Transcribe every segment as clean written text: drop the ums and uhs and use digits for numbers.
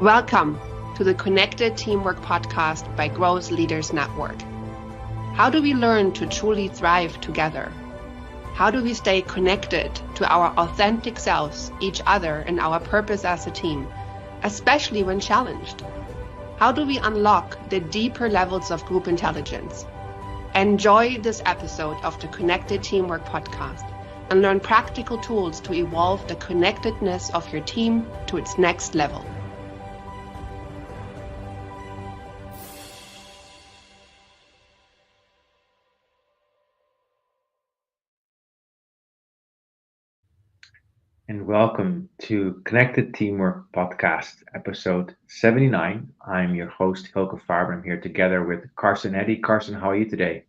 Welcome to the Connected Teamwork podcast by Growth Leaders Network. How do we learn to truly thrive together? How do we stay connected to our authentic selves, each other, and our purpose as a team, especially when challenged? How do we unlock the deeper levels of group intelligence? Enjoy this episode of the Connected Teamwork podcast and learn practical tools to evolve the connectedness of your team to its next level. And welcome to Connected Teamwork Podcast, episode 79. I'm your host, Hilke Farber. I'm here together with Carson Eddy. Carson, how are you today?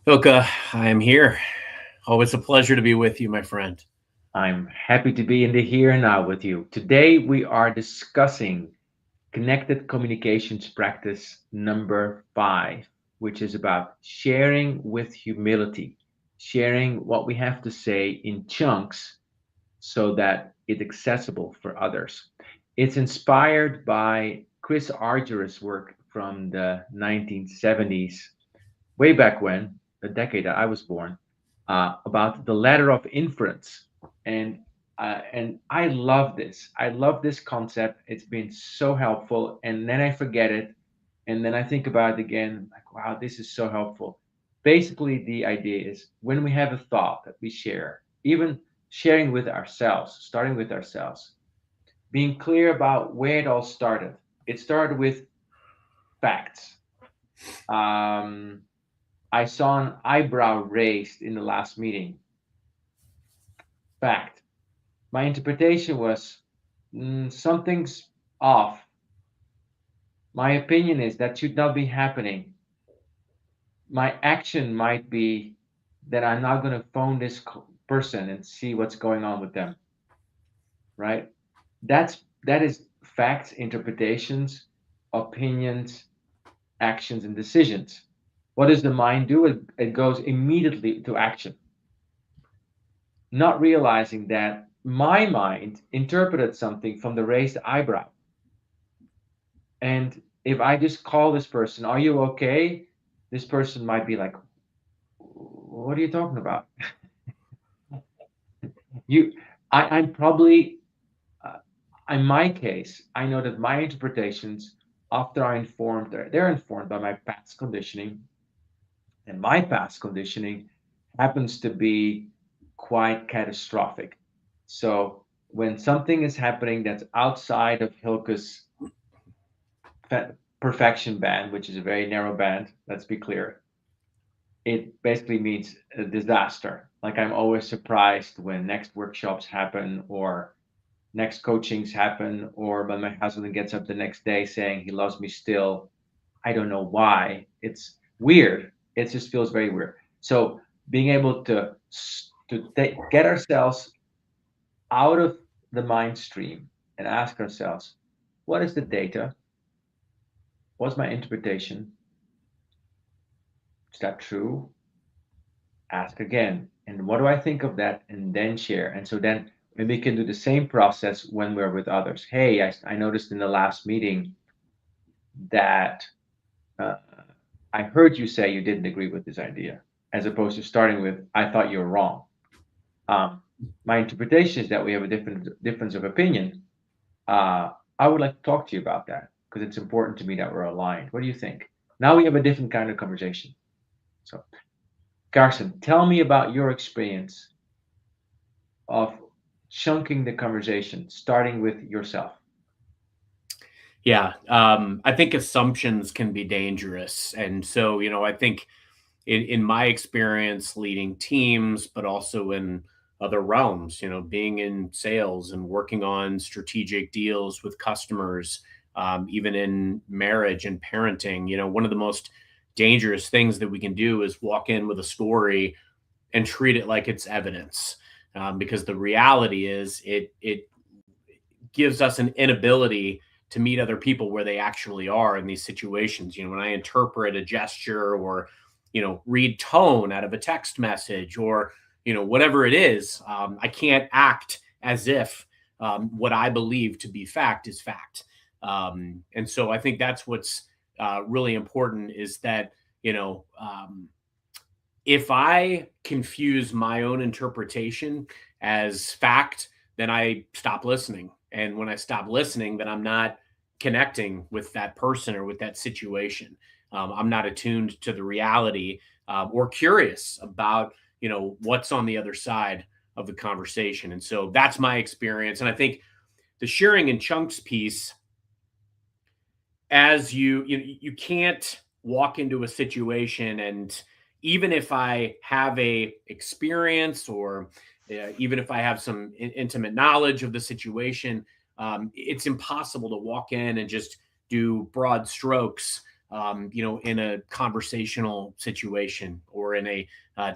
Hilke, I am here. Always a pleasure to be with you, my friend. I'm happy to be in the here and now with you. Today we are discussing connected communications practice number 5, which is about sharing with humility, sharing what we have to say in chunks so that it's accessible for others. It's inspired by Chris Argyris' work from the 1970s, way back when, the decade that I was born, about the ladder of inference. And I love this. I love this concept. It's been so helpful. And then I forget it, and then I think about it again. Like, wow, this is so helpful. Basically, the idea is when we have a thought that we share, even sharing with ourselves, starting with ourselves, being clear about where it all started. It started with facts. I saw an eyebrow raised in the last meeting. Fact. My interpretation was something's off. My opinion is that should not be happening. My action might be that I'm not going to phone this person and see what's going on with them. Right? That is facts, interpretations, opinions, actions, and decisions. What does the mind do? It goes immediately to action, not realizing that my mind interpreted something from the raised eyebrow. And if I just call this person, are you okay? This person might be like, what are you talking about? I'm probably, in my case, I know that my interpretations, after they're informed by my past conditioning, and my past conditioning happens to be quite catastrophic. So when something is happening that's outside of Hilke's perfection band, which is a very narrow band, let's be clear, it basically means a disaster. Like, I'm always surprised when next workshops happen or next coachings happen, or when my husband gets up the next day saying he loves me still. I don't know why. It's weird. It just feels very weird. So being able to get ourselves out of the mind stream and ask ourselves, what is the data? What's my interpretation? Is that true? Ask again. And what do I think of that? And then share. And so then maybe we can do the same process when we're with others. Hey, I noticed in the last meeting that uh, I heard you say you didn't agree with this idea, as opposed to starting with, I thought you were wrong. My interpretation is that we have a difference of opinion. I would like to talk to you about that because it's important to me that we're aligned. What do you think? Now we have a different kind of conversation. So, Carson, tell me about your experience of chunking the conversation, starting with yourself. Yeah, I think assumptions can be dangerous. And so, I think in my experience leading teams, but also in other realms, being in sales and working on strategic deals with customers, even in marriage and parenting, one of the most dangerous things that we can do is walk in with a story and treat it like it's evidence. Because the reality is it gives us an inability to meet other people where they actually are in these situations. When I interpret a gesture or, read tone out of a text message or, whatever it is, I can't act as if what I believe to be fact is fact. And so I think that's what's really important is that, you know, if I confuse my own interpretation as fact, then I stop listening. And when I stop listening, then I'm not connecting with that person or with that situation. I'm not attuned to the reality or curious about, you know, what's on the other side of the conversation. And so that's my experience. And I think the sharing in chunks piece, as you can't walk into a situation, and even if I have a experience or even if I have some intimate knowledge of the situation, it's impossible to walk in and just do broad strokes, you know, in a conversational situation or in a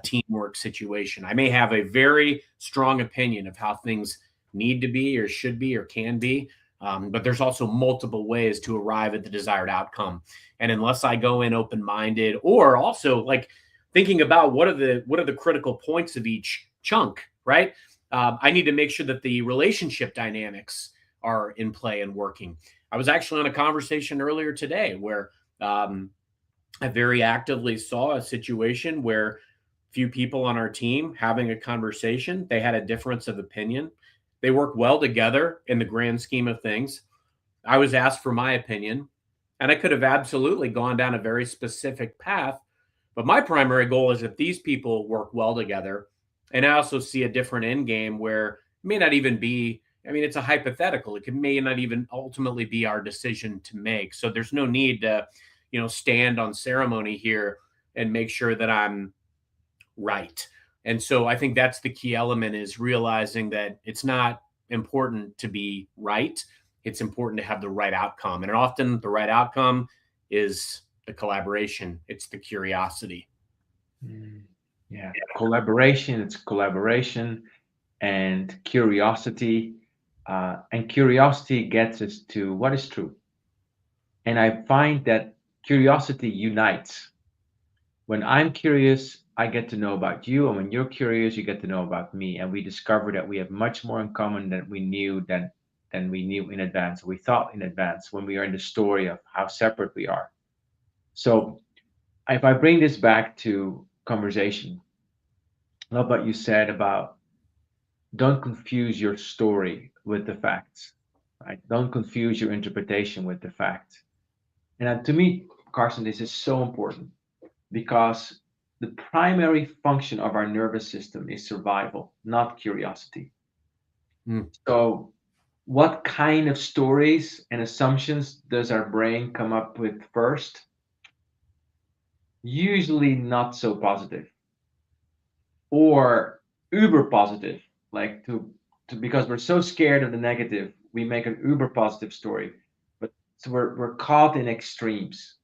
teamwork situation. I may have a very strong opinion of how things need to be or should be or can be, but there's also multiple ways to arrive at the desired outcome. And unless I go in open-minded, or also like thinking about what are the critical points of each chunk, right? I need to make sure that the relationship dynamics are in play and working. I was actually on a conversation earlier today where I very actively saw a situation where few people on our team having a conversation, they had a difference of opinion. They work well together in the grand scheme of things. I was asked for my opinion, and I could have absolutely gone down a very specific path. But my primary goal is that these people work well together. And I also see a different end game where it may not even be, I mean, it's a hypothetical. It may not even ultimately be our decision to make. So there's no need to, you know, stand on ceremony here and make sure that I'm right. And so I think that's the key element, is realizing that it's not important to be right. It's important to have the right outcome. And often the right outcome is the collaboration. It's the curiosity. Yeah, collaboration, it's collaboration and curiosity. And curiosity gets us to what is true. And I find that curiosity unites. When I'm curious, I get to know about you, and when you're curious, you get to know about me, and we discover that we have much more in common than we knew in advance. We thought in advance when we are in the story of how separate we are. So, if I bring this back to conversation, I love what you said about don't confuse your story with the facts, right? Don't confuse your interpretation with the facts. And to me, Carson, this is so important because the primary function of our nervous system is survival, not curiosity. Mm. So, what kind of stories and assumptions does our brain come up with first? Usually not so positive or uber positive, like to because we're so scared of the negative, we make an uber positive story. But so we're caught in extremes.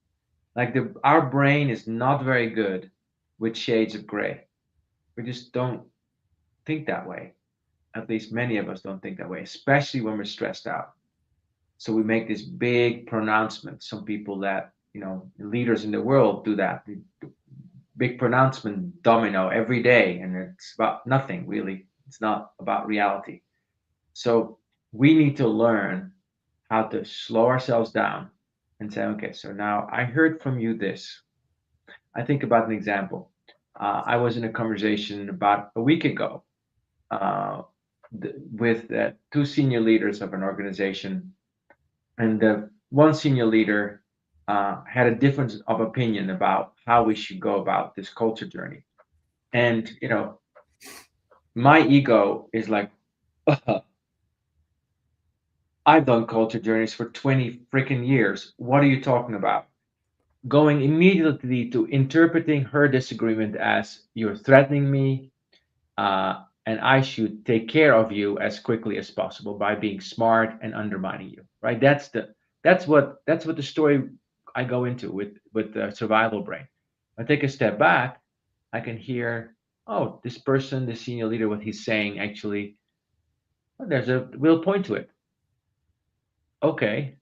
Like our brain is not very good with shades of gray. We just don't think that way. At least many of us don't think that way, especially when we're stressed out. So we make this big pronouncement. Some people that, leaders in the world do that. Big pronouncement domino every day, and it's about nothing really. It's not about reality. So we need to learn how to slow ourselves down and say, okay, so now I heard from you this. I think about an example. I was in a conversation about a week ago uh, with two senior leaders of an organization, and the one senior leader had a difference of opinion about how we should go about this culture journey. And my ego is like, I've done culture journeys for 20 freaking years. What are you talking about? Going immediately to interpreting her disagreement as you're threatening me, and I should take care of you as quickly as possible by being smart and undermining you. Right? That's what the story I go into with the survival brain. I take a step back, I can hear, oh, this person, the senior leader, what he's saying actually, well, there's a real point to it. Okay,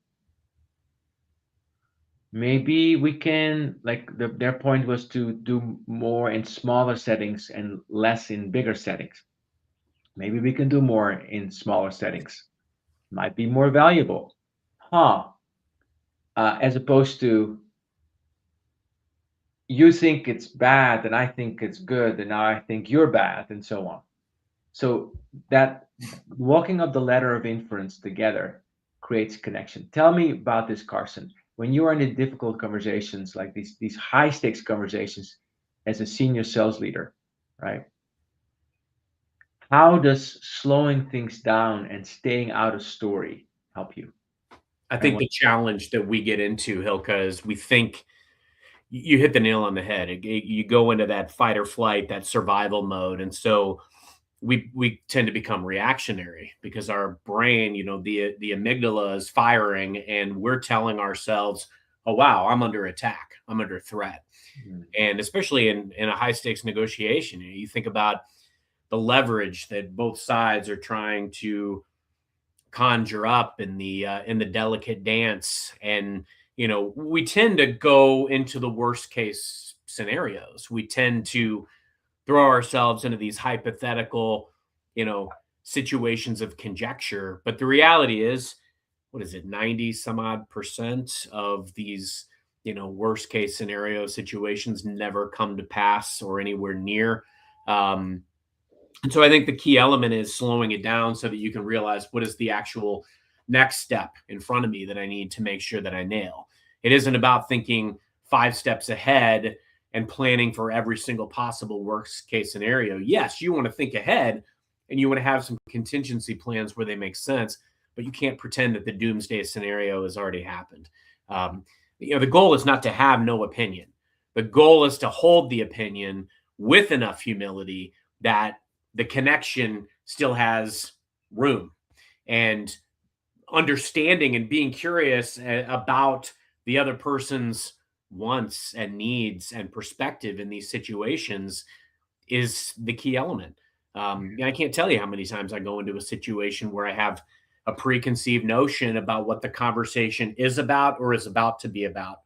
maybe we can, like their point was to do more in smaller settings and less in bigger settings. Maybe we can do more in smaller settings. Might be more valuable. as opposed to you think it's bad and I think it's good and now I think you're bad and so on. So that walking up the ladder of inference together creates connection. Tell me about this, Carson. When you are in the difficult conversations, like these high stakes conversations as a senior sales leader, right? How does slowing things down and staying out of story help you? I think the challenge that we get into, Hilka, is we think you hit the nail on the head. You go into that fight or flight, that survival mode. And so we tend to become reactionary because our brain, the amygdala is firing and we're telling ourselves, oh, wow, I'm under attack. I'm under threat. Mm-hmm. And especially in a high stakes negotiation, you think about the leverage that both sides are trying to conjure up in the delicate dance. And, we tend to go into the worst case scenarios. We tend to throw ourselves into these hypothetical, situations of conjecture. But the reality is, 90 some odd % of these, worst case scenario situations never come to pass or anywhere near. And so I think the key element is slowing it down so that you can realize what is the actual next step in front of me that I need to make sure that I nail. It isn't about thinking 5 steps ahead and planning for every single possible worst case scenario. Yes, you want to think ahead and you want to have some contingency plans where they make sense, but you can't pretend that the doomsday scenario has already happened. The goal is not to have no opinion. The goal is to hold the opinion with enough humility that the connection still has room, and understanding and being curious about the other person's wants and needs and perspective in these situations is the key element. I can't tell you how many times I go into a situation where I have a preconceived notion about what the conversation is about or is about to be about.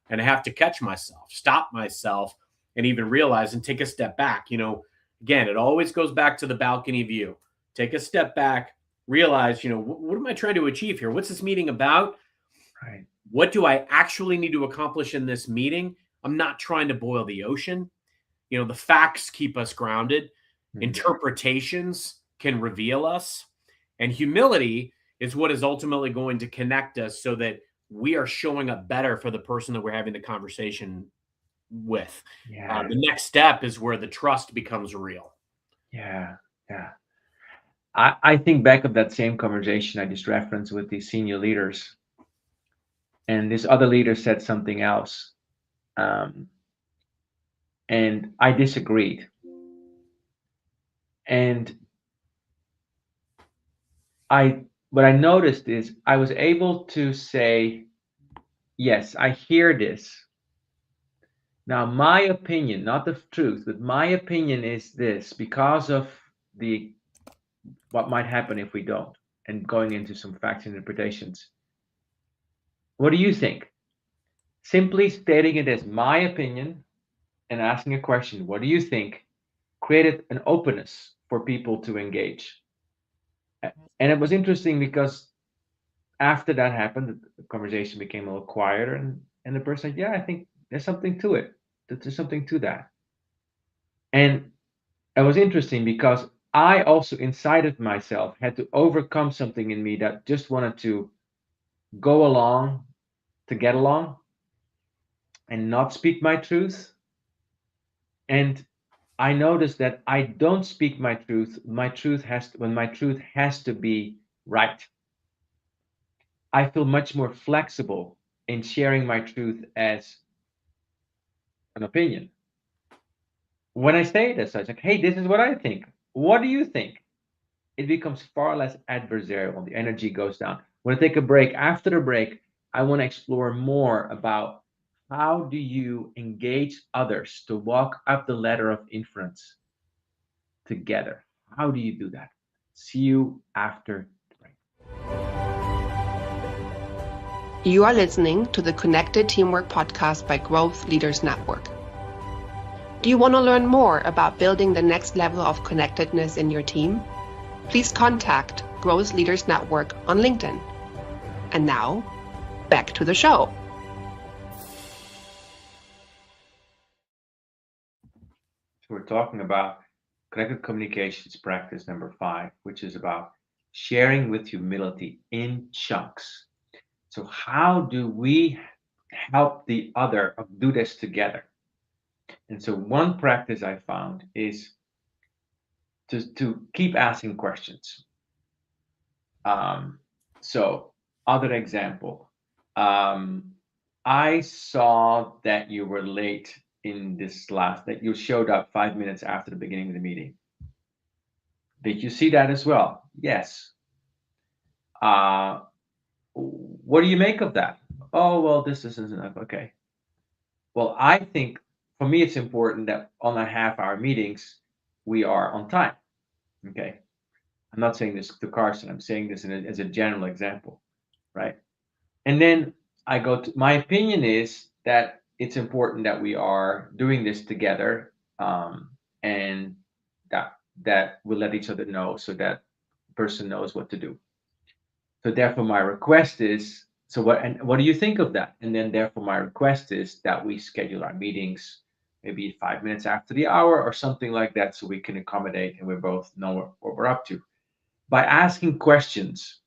And I have to catch myself, stop myself, and even realize and take a step back. Again, it always goes back to the balcony view. Take a step back, realize, what am I trying to achieve here? What's this meeting about? Right. What do I actually need to accomplish in this meeting? I'm not trying to boil the ocean. The facts keep us grounded. Mm-hmm. Interpretations can reveal us. And humility is what is ultimately going to connect us so that we are showing up better for the person that we're having the conversation with. Yeah. The next step is where the trust becomes real. Yeah. I think back of that same conversation I just referenced with these senior leaders, and this other leader said something else, and I disagreed. And what I noticed is I was able to say, yes, I hear this. Now, my opinion, not the truth, but my opinion is this because of what might happen if we don't, and going into some facts and interpretations. What do you think? Simply stating it as my opinion and asking a question, what do you think, created an openness for people to engage. And it was interesting because after that happened, the conversation became a little quieter, and the person said, yeah, I think there's something to it. There's something to that. And it was interesting because I also inside of myself had to overcome something in me that just wanted to go along to get along and not speak my truth. And I noticed that I don't speak my truth. When my truth has to be right. I feel much more flexible in sharing my truth as an opinion. When I say this, I was like, hey, this is what I think. What do you think? It becomes far less adversarial. The energy goes down. When I take a break, after the break, I want to explore more about how do you engage others to walk up the ladder of inference together? How do you do that? See you after the break. You are listening to the Connected Teamwork podcast by Growth Leaders Network. Do you want to learn more about building the next level of connectedness in your team? Please contact Growth Leaders Network on LinkedIn. And now, back to the show. We're talking about connected communications practice number 5, which is about sharing with humility in chunks. So how do we help the other do this together? And so one practice I found is to keep asking questions. So other example, I saw that you were late in this class, that you showed up 5 minutes after the beginning of the meeting. Did you see that as well? Yes. What do you make of that? Oh, well, this isn't enough. Okay. Well, I think for me, it's important that on our half-hour meetings, we are on time. Okay. I'm not saying this to Carson. I'm saying this as a general example, right? And then I go to my opinion is that it's important that we are doing this together, and that we'll let each other know so that person knows what to do. So therefore, my request is, so what do you think of that? And then therefore, my request is that we schedule our meetings maybe 5 minutes after the hour or something like that, so we can accommodate and we both know what we're up to. By asking questions,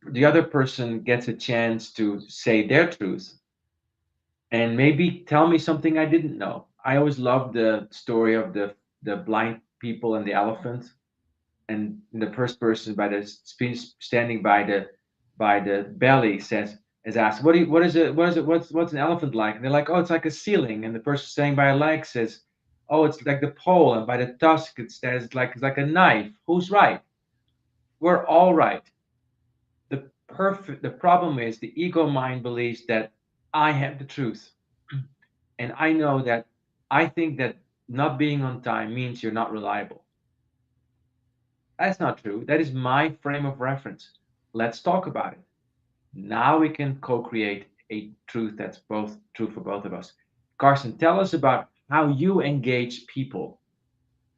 the other person gets a chance to say their truth and maybe tell me something I didn't know. I always loved the story of the blind people and the elephant, and the first person by the standing by the belly is asked, what's an elephant like? And they're like, oh, it's like a ceiling. And the person standing by a leg says, oh, it's like the pole, and by the tusk it says it's like a knife. Who's right? We're all right. The problem is the ego mind believes that I have the truth, and I know that I think that not being on time means you're not reliable. That's not true. That is my frame of reference. Let's talk about it. Now we can co-create a truth that's both true for both of us. Carson, tell us about how you engage people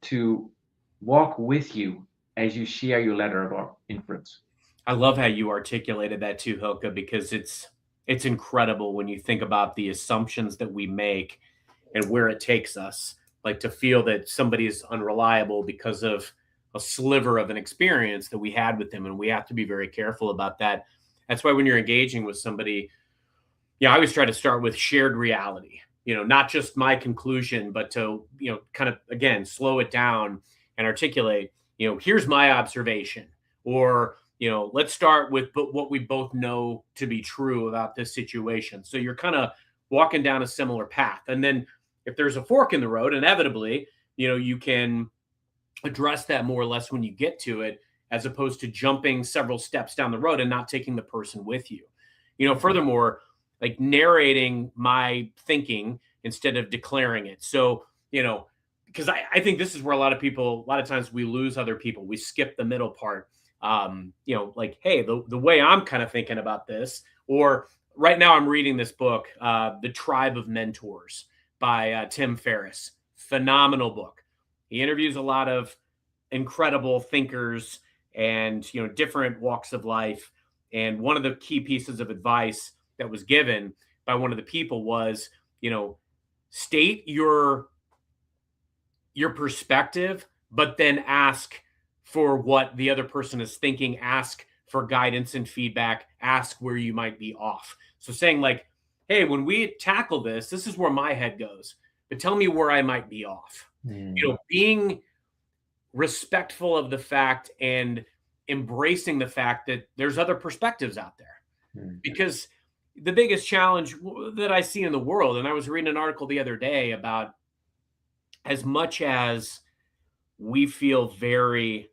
to walk with you as you share your letter of inference. I love how you articulated that too, Hilke, because it's incredible when you think about the assumptions that we make and where it takes us. Like to feel that somebody is unreliable because of a sliver of an experience that we had with them, and we have to be very careful about that. That's why when you're engaging with somebody, I always try to start with shared reality. Not just my conclusion, but to kind of again slow it down and articulate. Here's my observation, or let's start with what we both know to be true about this situation. So you're kind of walking down a similar path. And then if there's a fork in the road, inevitably, you can address that more or less when you get to it, as opposed to jumping several steps down the road and not taking the person with you. Furthermore, like narrating my thinking instead of declaring it. So, because I think this is where a lot of times we lose other people. We skip the middle part. Like, hey, the way I'm kind of thinking about this, or right now I'm reading this book, The Tribe of Mentors by Tim Ferriss. Phenomenal book. He interviews a lot of incredible thinkers and, different walks of life. And one of the key pieces of advice that was given by one of the people was, state your perspective, but then ask for what the other person is thinking, ask for guidance and feedback, ask where you might be off. So saying like, hey, when we tackle this is where my head goes, but tell me where I might be off. Being respectful of the fact and embracing the fact that there's other perspectives out there. Because the biggest challenge that I see in the world, and I was reading an article the other day about, as much as we feel very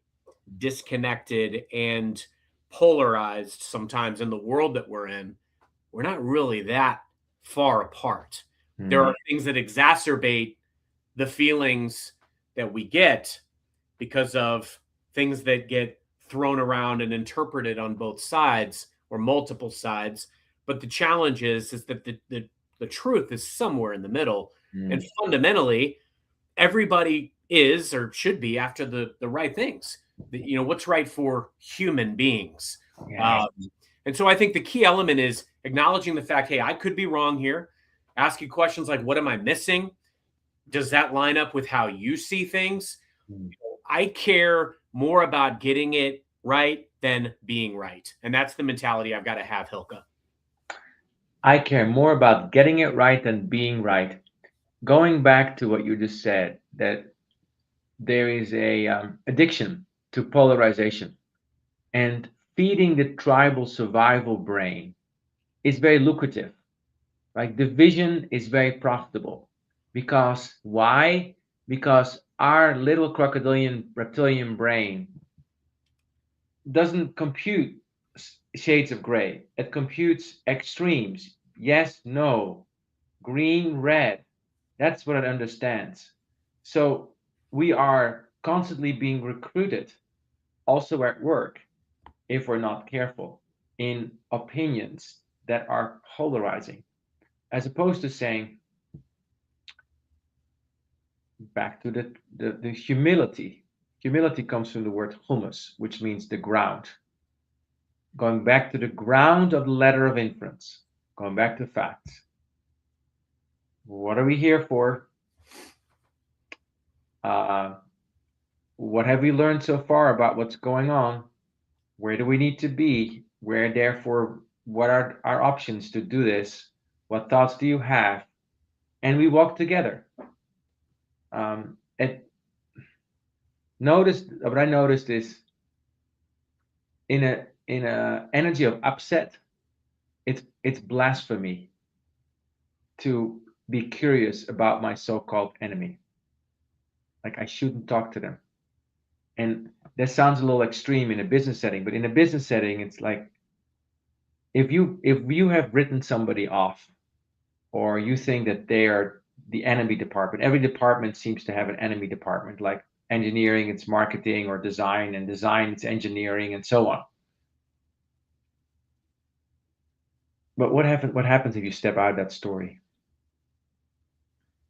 disconnected and polarized sometimes in the world that we're in, we're not really that far apart. There are things that exacerbate the feelings that we get because of things that get thrown around and interpreted on both sides or multiple sides. But the challenge is that the truth is somewhere in the middle. And fundamentally, everybody is or should be after the right things. What's right for human beings. And so I think the key element is acknowledging the fact, hey, I could be wrong here. Asking questions like, what am I missing? Does that line up with how you see things? I care more about getting it right than being right. And that's the mentality I've got to have, Hilke. I care more about getting it right than being right. Going back to what you just said, that there is a addiction to polarization, and feeding the tribal survival brain is very lucrative. Right? Division is very profitable because why? Because our little crocodilian reptilian brain doesn't compute shades of gray. It computes extremes. Yes, no, green, red. That's what it understands. So we are constantly being recruited, also at work, if we're not careful, in opinions that are polarizing, as opposed to saying, back to the humility. Humility comes from the word humus, which means the ground. Going back to the ground of the ladder of inference, going back to facts. What are we here for? What have we learned so far about what's going on? Where do we need to be? Where, therefore, what are our options to do this? What thoughts do you have? And we walk together. What I noticed is in a energy of upset, it's blasphemy to be curious about my so-called enemy. Like I shouldn't talk to them. And that sounds a little extreme in a business setting, but in a business setting, it's like if you have written somebody off, or you think that they are the enemy department. Every department seems to have an enemy department, like engineering, it's marketing, or design, and design, it's engineering, and so on. But what happens if you step out of that story?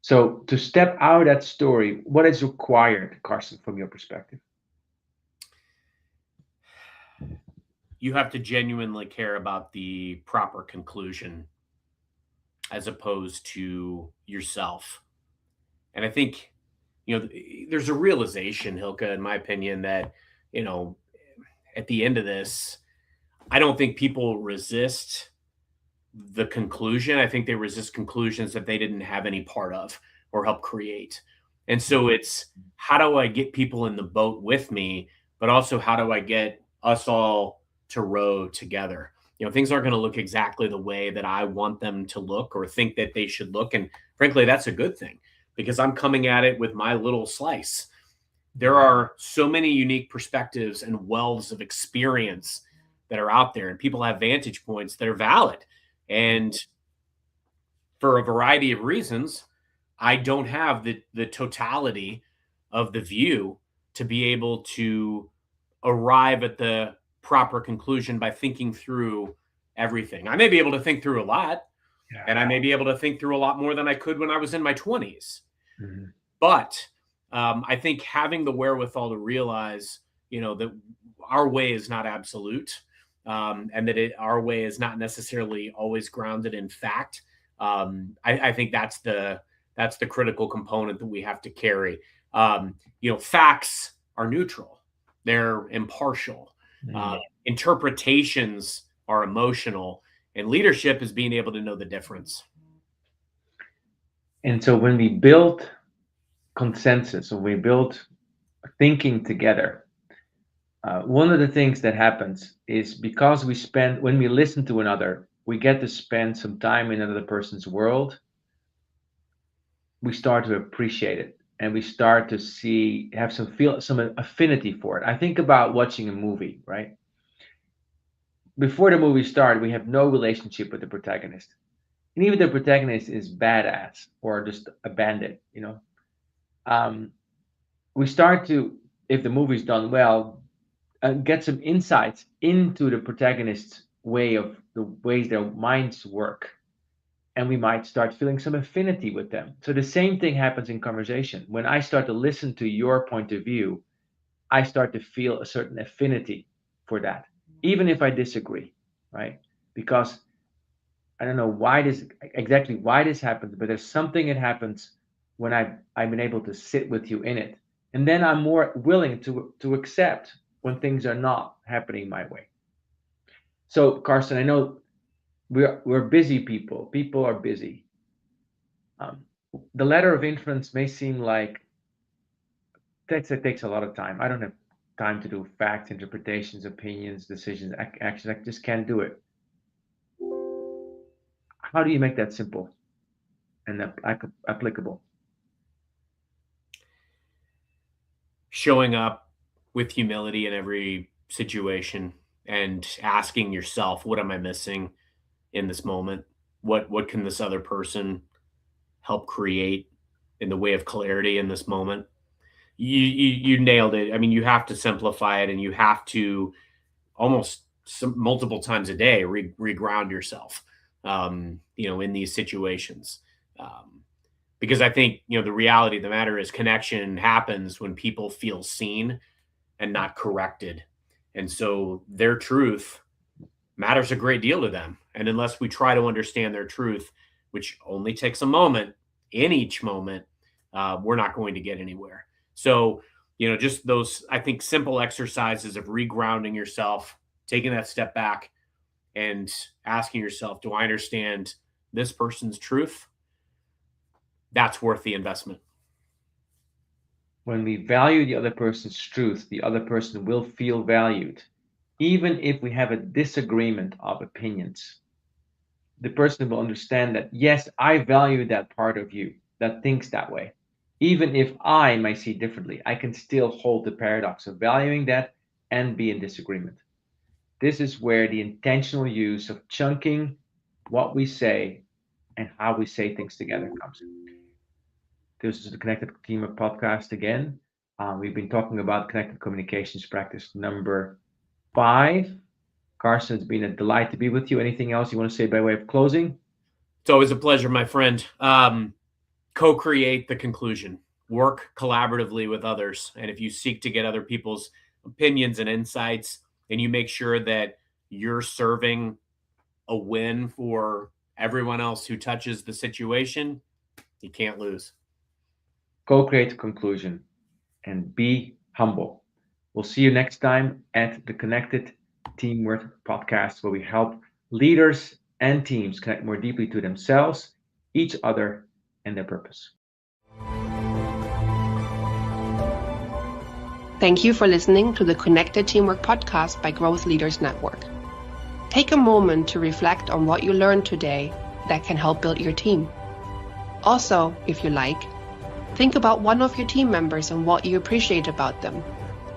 So to step out of that story, what is required, Carsten, from your perspective? You have to genuinely care about the proper conclusion as opposed to yourself. And I think, there's a realization, Hilke, in my opinion, that, at the end of this, I don't think people resist the conclusion. I think they resist conclusions that they didn't have any part of or help create. And so it's, how do I get people in the boat with me, but also how do I get us all to row together? Things aren't going to look exactly the way that I want them to look or think that they should look. And frankly, that's a good thing because I'm coming at it with my little slice. There are so many unique perspectives and wells of experience that are out there, and people have vantage points that are valid. And for a variety of reasons, I don't have the totality of the view to be able to arrive at the proper conclusion by thinking through everything. I may be able to think through a lot, and I may be able to think through a lot more than I could when I was in my 20s. Mm-hmm. But I think having the wherewithal to realize, that our way is not absolute, and that our way is not necessarily always grounded in fact. I think that's the critical component that we have to carry. Facts are neutral; they're impartial. Interpretations are emotional, and leadership is being able to know the difference. And so when we build consensus, when we build thinking together, one of the things that happens is because when we listen to another, we get to spend some time in another person's world. We start to appreciate it, and we start to have some affinity for it. I think about watching a movie, right? Before the movie starts, we have no relationship with the protagonist. And even the protagonist is badass or just a bandit, we start to, if the movie's done well, get some insights into the protagonist's the ways their minds work. And we might start feeling some affinity with them. So the same thing happens in conversation. When I start to listen to your point of view, I start to feel a certain affinity for that, even if I disagree. right? Because I don't know why this happens, but there's something that happens when I've been able to sit with you in it. And then I'm more willing to accept when things are not happening my way. So Carsten, I know we're busy people. People are busy. The ladder of influence may seem like it takes a lot of time. I don't have time to do facts, interpretations, opinions, decisions, actions. I just can't do it. How do you make that simple and applicable? Showing up with humility in every situation and asking yourself, what am I missing in this moment? What can this other person help create in the way of clarity in this moment? You nailed it. I mean, you have to simplify it, and you have to almost multiple times a day reground yourself, in these situations. Because I think, the reality of the matter is connection happens when people feel seen and not corrected. And so their truth matters a great deal to them. And unless we try to understand their truth, which only takes a moment in each moment, we're not going to get anywhere. So, just those, I think, simple exercises of regrounding yourself, taking that step back and asking yourself, do I understand this person's truth? That's worth the investment. When we value the other person's truth, the other person will feel valued. Even if we have a disagreement of opinions, the person will understand that, yes, I value that part of you that thinks that way. Even if I may see differently, I can still hold the paradox of valuing that and be in disagreement. This is where the intentional use of chunking what we say and how we say things together comes in. This is the Connected Teamwork podcast again. We've been talking about connected communications practice number 5. Carsten, it's been a delight to be with you. Anything else you want to say by way of closing? It's always a pleasure, my friend. Co-create the conclusion. Work collaboratively with others. And if you seek to get other people's opinions and insights, and you make sure that you're serving a win for everyone else who touches the situation, you can't lose. Co-create the conclusion and be humble. We'll see you next time at the Connected Teamwork podcast, where we help leaders and teams connect more deeply to themselves, each other, and their purpose. Thank you for listening to the Connected Teamwork podcast by Growth Leaders Network. Take a moment to reflect on what you learned today that can help build your team. Also, if you like, think about one of your team members and what you appreciate about them.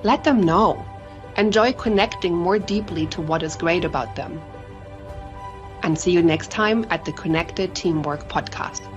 Let them know. Enjoy connecting more deeply to what is great about them. And see you next time at the Connected Teamwork podcast.